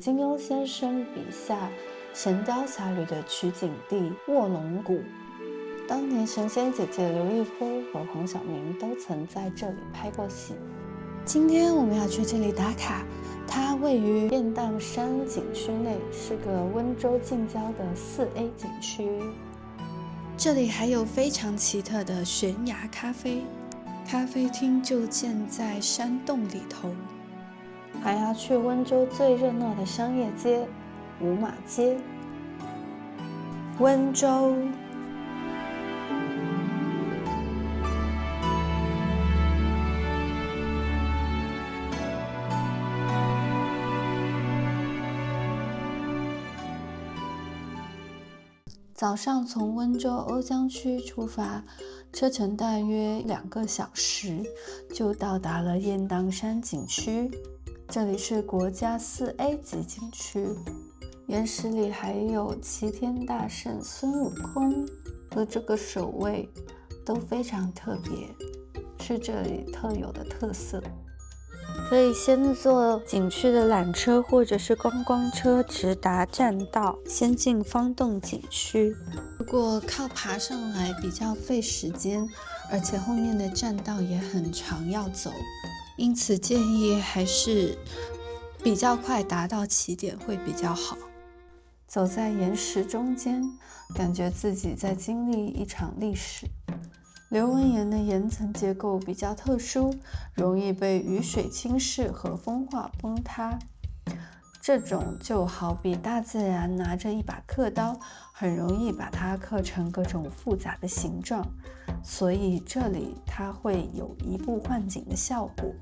金庸先生筆下《神鵰俠侶》的取景地臥龍谷，當年神仙姐姐劉亦菲和黃曉明都曾在這裡拍過戲。今天我們要去這裡打卡，它位於雁蕩山景區內，是個溫州近郊的4A 景區。這裡還有非常奇特的懸崖咖啡，咖啡廳就建在山洞裡頭。還要去溫州最熱鬧的商業街五馬街。溫州早上從溫州甌江區出發，車程大約2個小時，就到達了雁蕩山景區。這裡是國家4A 級景區，岩石裡還有齊天大聖孫悟空和這個守衛，都非常特別，是這裡特有的特色。可以先坐景區的纜車或者是觀光車直達棧道，先進方洞景區。如果靠爬上來比較費時間，而且後面的棧道也很長要走，因此建議還是比較快達到起點會比較好。走在岩石中間，感覺自己在經歷一場歷史。流紋岩的岩層結構比較特殊，容易被雨水侵蝕和風化崩塌。這種就好比大自然拿着一把刻刀，很容易把它刻成各種複雜的形狀，所以這裡它會有移步換景的效果。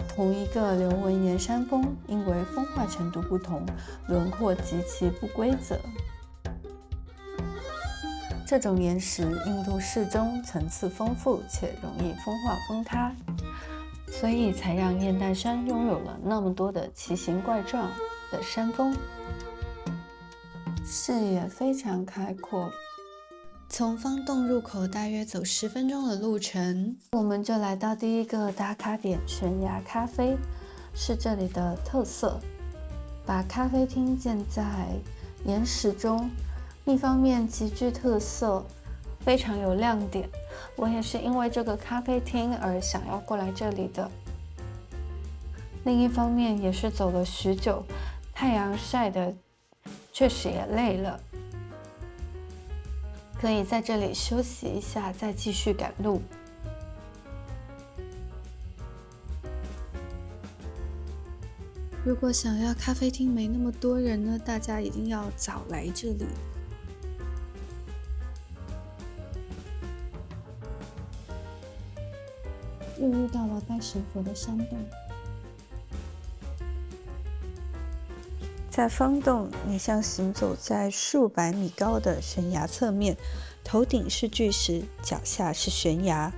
同一個流紋岩山峰，因為風化程度不同，輪廓極其不規則。這種岩石硬度適中，層次豐富，且容易風化崩塌，所以才讓雁蕩山擁有了那麼多的奇形怪狀的山峰。視野非常開闊，從方洞入口大約走10分鐘的路程，我們就來到第一個打卡點——懸崖咖啡，是這裡的特色。把咖啡廳建在岩石中，一方面極具特色，非常有亮點。我也是因為這個咖啡廳而想要過來這裡的。另一方面也是走了許久，太陽曬得確實也累了，可以在這裡休息一下，再繼續趕路。如果想要咖啡廳沒那麼多人呢，大家一定要早來這裡。又遇到了拜神佛的山洞。在方洞，你像行走在數百米高的懸崖側面，頭頂是巨石，腳下是懸崖。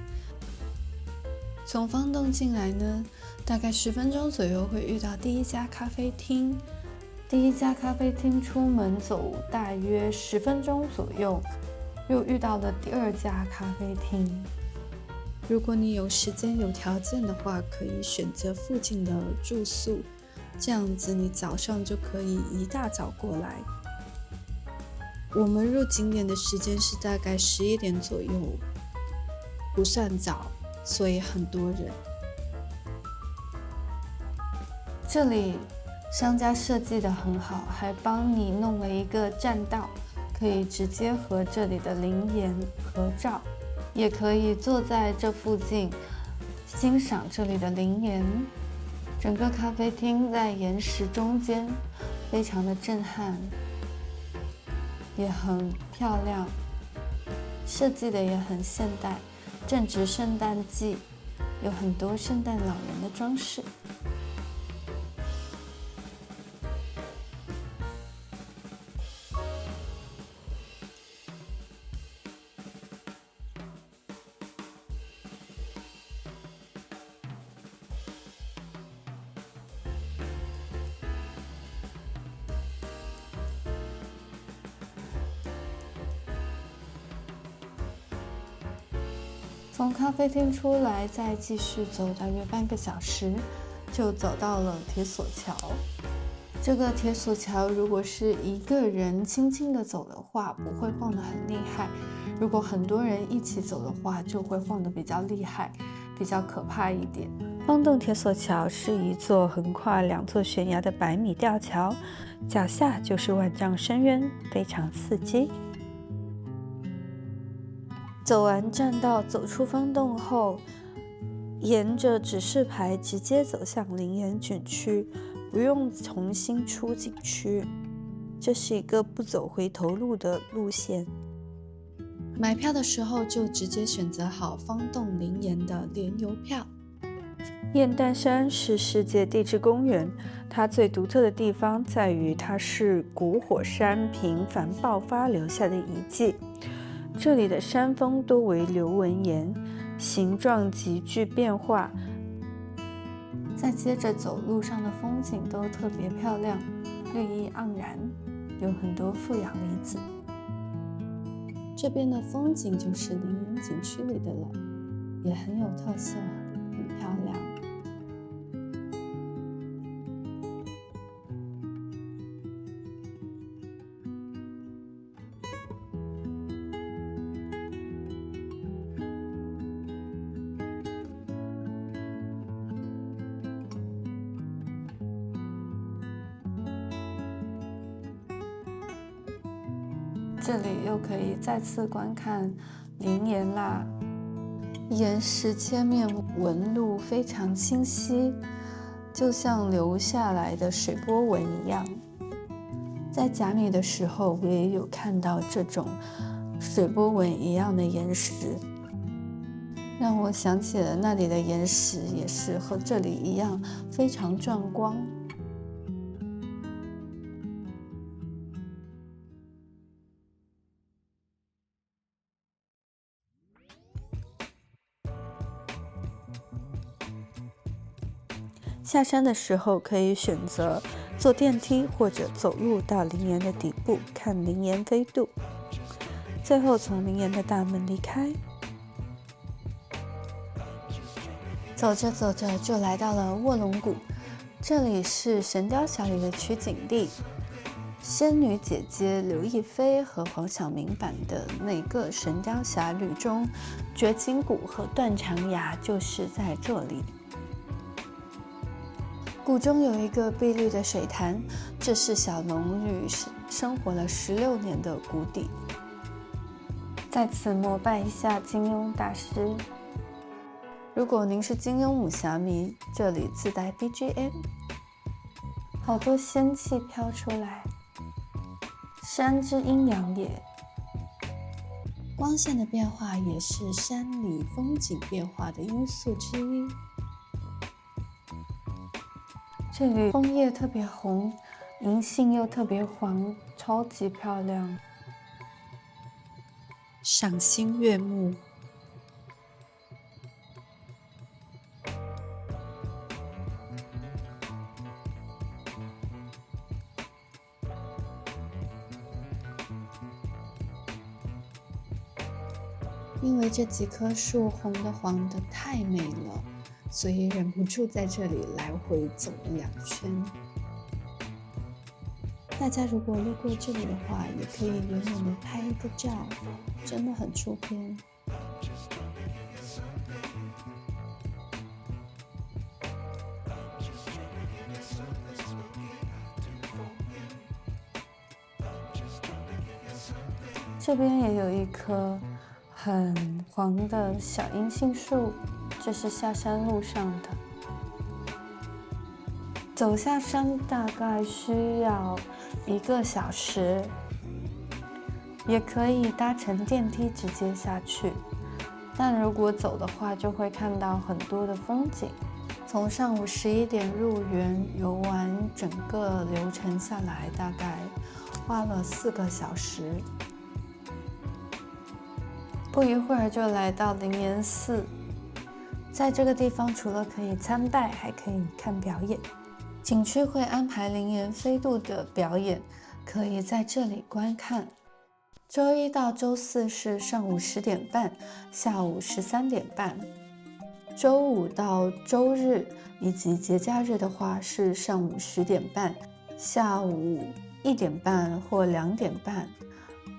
從方洞進來呢，大概10分鐘左右會遇到第一家咖啡廳。第一家咖啡廳出門走大約10分鐘左右，又遇到了第2家咖啡廳。如果你有時間有條件的話，可以選擇附近的住宿，這樣子你早上就可以一大早過來。我們入景點的時間是大概11點左右，不算早，所以很多人。這裡商家設計得很好，還幫你弄了一個棧道，可以直接和這裡的靈岩合照。也可以坐在這附近欣賞這裡的靈岩。整個咖啡廳在岩石中間，非常的震撼，也很漂亮，設計的也很現代。正值聖誕季，有很多聖誕老人的裝飾。從咖啡廳出來，再繼續走大約半個小時，就走到了鐵索橋。這個鐵索橋如果是一個人輕輕的走的話，不會晃得很厲害；如果很多人一起走的話，就會晃得比較厲害，比較可怕一點。方洞鐵索橋是一座橫跨2座懸崖的100米吊橋，腳下就是萬丈深淵，非常刺激。走完棧道，走出方洞後，沿着指示牌直接走向林岩景區，不用重新出景區。這是一個不走回頭路的路線。買票的時候就直接選擇好方洞林岩的聯郵票。雁荡山是世界地質公園，它最獨特的地方在於它是古火山頻繁爆發留下的遺跡。這裡的山峰多為流紋岩，形狀急劇變化。再接着走，路上的風景都特別漂亮，綠意盎然，有很多負氧離子。這邊的風景就是林岩景區裡的了，也很有特色，很漂亮。這裡又可以再次觀看林岩啦，岩石切面紋路非常清晰，就像流下來的水波紋一樣。在甲米的時候，我也有看到這種水波紋一樣的岩石，讓我想起了那裡的岩石也是和這裡一樣非常壯觀。下山的時候可以選擇坐電梯或者走路到林岩的底部看林岩飛渡，最後從林岩的大門離開。走着走着就來到了臥龍谷，這裡是《神鵰俠侶》的取景地，仙女姐姐劉亦菲和黃曉明版的那個《神鵰俠侶》中，絕情谷和斷腸崖就是在這裡。谷中有一個碧綠的水潭，這是小龍女生活了16年的谷底。在此膜拜一下金庸大師。如果您是金庸武俠迷，這裡自帶 BGM， 好多仙氣飄出來。山之陰陽也，光線的變化也是山裡風景變化的因素之一。這裡楓葉特別紅，銀杏又特別黃，超級漂亮，賞心悅目。因為这幾棵樹紅的黃的太美了，所以忍不住在這裡來回走了2圈。大家如果路過這裡的話，也可以遠遠的拍一個照，真的很出片。這邊也有一棵很黃的小銀杏樹，這是下山路上的。走下山大概需要1個小時，也可以搭乘電梯直接下去。但如果走的話，就會看到很多的風景。從上午11點入園，遊玩整個流程下來，大概花了4個小時。不一會兒就來到靈岩寺，在這個地方除了可以參拜，還可以看表演。景區會安排靈岩飛渡的表演，可以在這裡觀看。週一到週四是上午10點半，下午13點半。週五到週日以及節假日的話是上午10點半，下午1點半或2點半，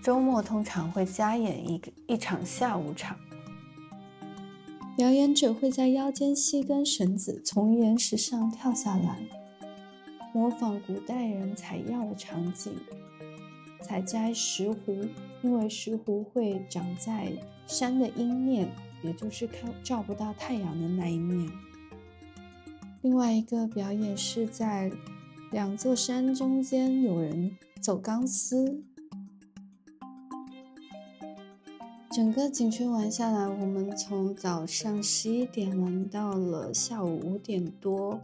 週末通常會加演一場下午場。表演者會在腰間繫根繩子，從岩石上跳下來，模仿古代人採藥的場景。採摘石斛，因為石斛會長在山的陰面，也就是照不到太陽的那一面。另外一個表演是在兩座山中間，有人走鋼絲。整個景區玩下來，我們從早上11點玩到了下午5點多，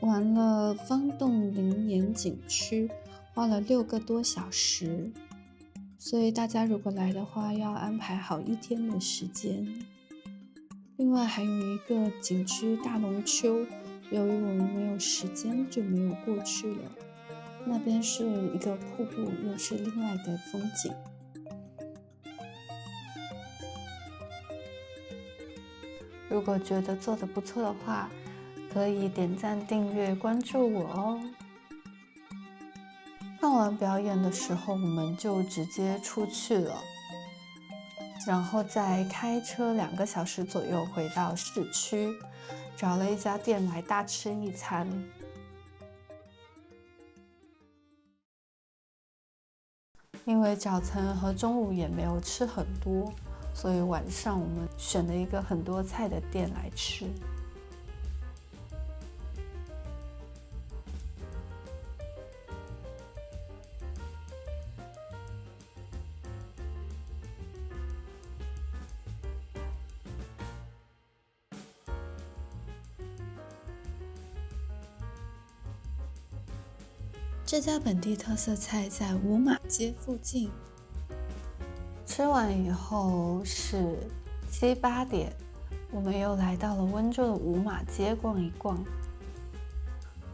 玩了方洞林岩景區，花了6個多小時。所以大家如果來的話，要安排好1天的時間。另外還有一個景區大龍坵，由於我們沒有時間，就沒有過去了。那邊是一個瀑布，又是另外的風景。如果覺得做得不錯的話，可以點讚、訂閱、關注我哦。看完表演的時候，我們就直接出去了，然後再開車2個小時左右回到市區，找了一家店來大吃一餐。因為早餐和中午也沒有吃很多，所以晚上我們選了一個很多菜的店來吃。這家本地特色菜在五馬街附近。吃完以後是7、8點，我們又來到了溫州的五馬街逛一逛。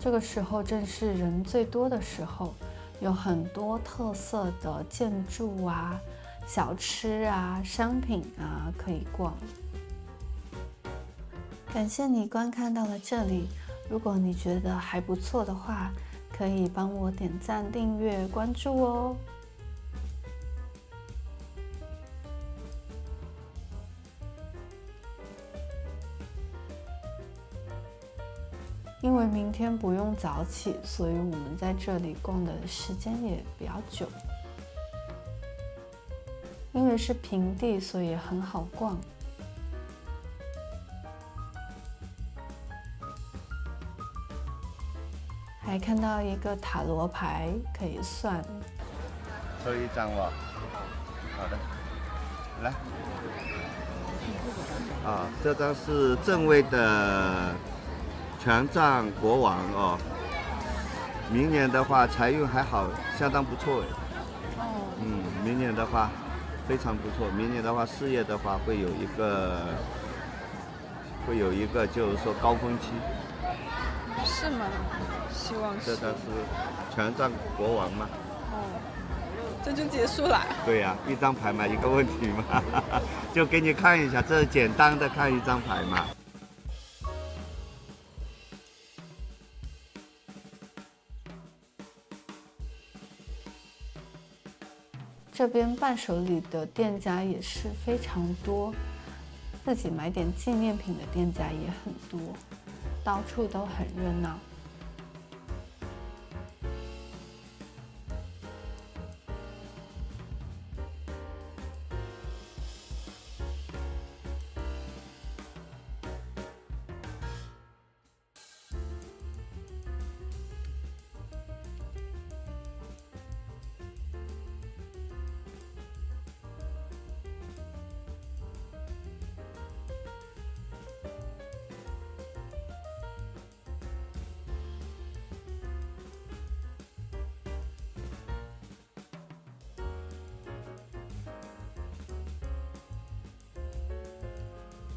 這個時候正是人最多的時候，有很多特色的建築啊、小吃啊、商品啊可以逛。感謝你觀看到了這裡，如果你覺得還不錯的話，可以幫我點讚、訂閱、關注哦。因為明天不用早起，所以我們在這裡逛的時間也比較久。因為是平地，所以很好逛。還看到一個塔羅牌可以算。抽一張哦。好的，來。啊，這張是正位的權杖國王哦。明年的話財運還好，相當不錯哎。哦。明年的話非常不錯。明年的話事業的話會有一個就是說高峰期。是嗎？希望是。這張是權杖國王嘛？哦，這就結束了。對呀，一張牌嘛，一個問題嘛，就給你看一下，這是簡單的看一張牌嘛。這邊伴手禮的店家也是非常多，自己買點紀念品的店家也很多，到處都很熱鬧。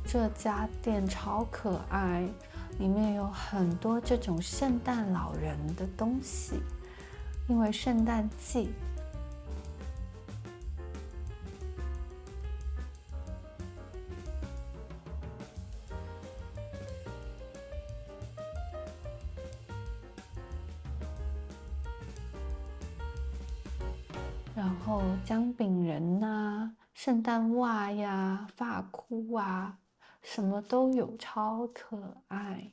這家店超可愛，裡面有很多這種聖誕老人的東西，因為聖誕季。然後薑餅人吶、聖誕襪呀、髮箍啊，什麼都有，超可愛。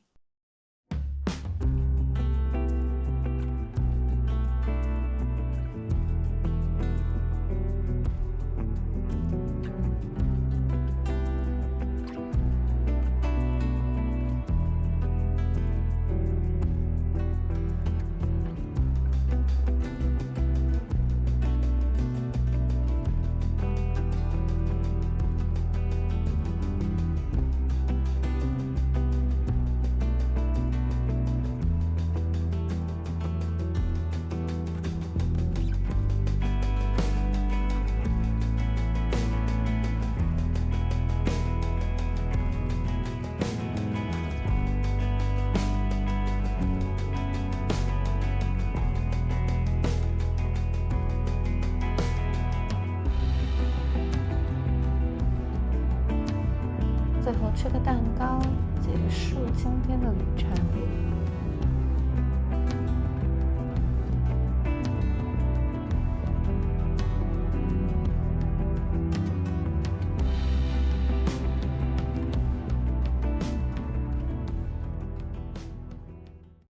最後吃個蛋糕，結束今天的旅程。